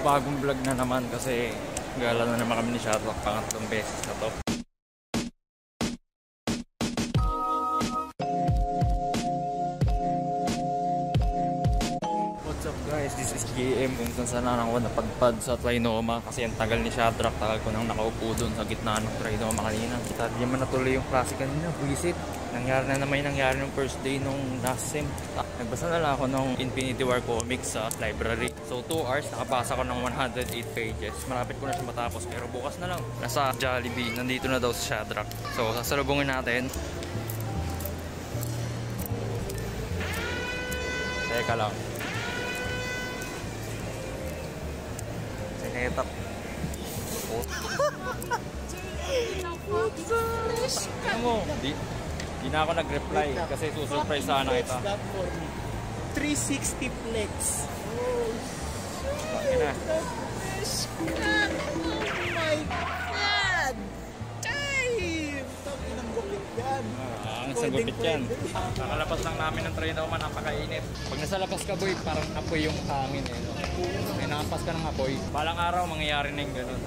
Bagong vlog na naman kasi gala na naman kami ni Sherlock, pangatlong beses na to. What's up guys, this is GM. Kung saan ako napadpad sa Trinoma kasi ang tagal ni Shadrack, tagal ko nang nakaupo doon sa gitna ng Trinoma kanina. Kita di man natuloy yung klase kanina, buisit. Nangyari na naman yung nangyari nung first day nung last sem. Nagbasa na lang ako ng Infinity War Comics sa library. So 2 hours, nakapasa ko ng 108 pages. Malapit ko na siya matapos pero bukas na lang. Nasa Jollibee, nandito na daw si Shadrack. So sasalubungin natin. Teka lang. Sinetak. Oh. Ano mo? Di na ako nag-reply kasi susurprise sana kita. 360 flex. Oh, shit. Oh my God! Damn! Tapos ng gupit yan. Ang sagupit yan. Nakalabas lang namin ng Trinoma, napakainit. Pag nasa labas ka boy, parang apoy yung hangin eh. No? May nakapas ka ng apoy. Balang araw, mangyayari na yung ganun.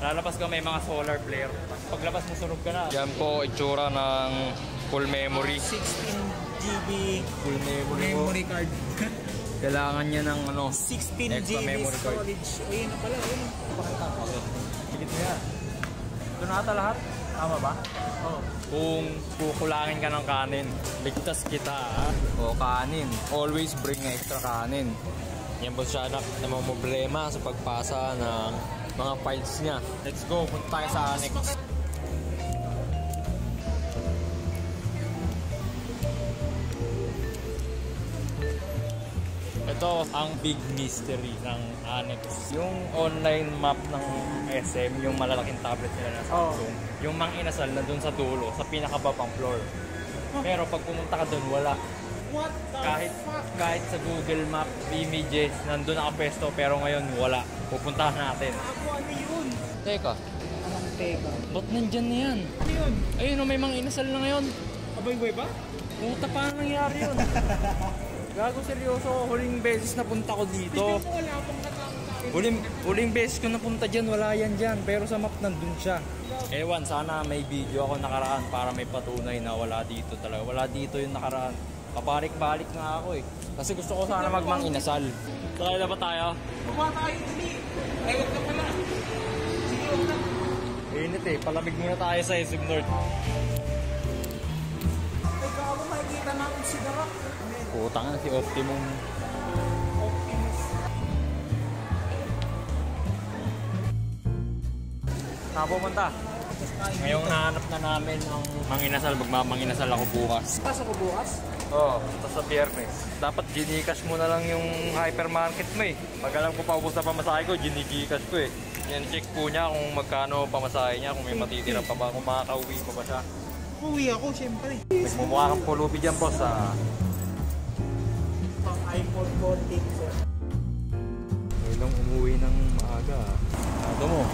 Lalabas ka, may mga solar flare. Paglabas mo, sunog ka na. Yan po, itsura ng full memory. 16 GB full memory card. Kailangan niya ng 16 extra GB memory card. storage. Ayun na pala, ayun. Pakita ko. Pilit mo yan. Ito na ata lahat? Tama ba? Oo. Kung kukulangin ka ng kanin, ligtas kita. O kanin. Always bring extra kanin. Yan po siya na problema sa pagpasa ng mga files niya. Let's go, punta tayo sa annex. Ito ang big mystery ng annex. Yung online map ng SM, yung malalaking tablet nila na Samsung, yung Mang Inasal na dun sa dulo, sa pinakababang floor. Pero pag pumunta ka dun, wala. What the fuck? Kahit sa Google Map images, nandun nakapesto pero ngayon wala. Pupuntahan natin. Ako, ano yun? Teka. Anong teka? Ba't nandyan na yan? Ano yun? Ayun o, may Mang Inasal na ngayon. Abay-boy ba? Puta, paano nangyari yun? Gago, seryoso. Huling beses na punta ko dito. Wala pang katao. Huling beses ko napunta dyan, wala yan dyan. Pero sa map nandun siya. Ewan, sana may video ako nakaraan para may patunay na wala dito talaga. Wala dito yung nakaraan. Pabalik-balik nga ako eh. Kasi gusto ko sana magmang inasal. Sakay na ba tayo? Buka tayo dali. Ayot na pala. Sige, huwag na. Init eh. Palamig muna tayo sa SM North. Ay, gago, makikita natin si Darak. Putang na si Optimum. Optimus. Saan pumunta? Ngayong nahanap na namin ang manginasal. Magmamanginasal ako bukas. Pasok ko bukas? Oo, tapos sa Biyernes. Dapat ginicash mo na lang yung hypermarket mo eh. Pag alam ko paubos na pamasahe ko, ginicash ko eh. Yan, check po niya kung magkano pamasahe niya, kung may matitira pa ba, kung makakauwi pa ba siya. Uwi ako, syempre. Nagmumukha kang pulubi dyan, boss ah. Pang iPhone 14 ko. Ngayon umuwi ng maaga. Ano mo?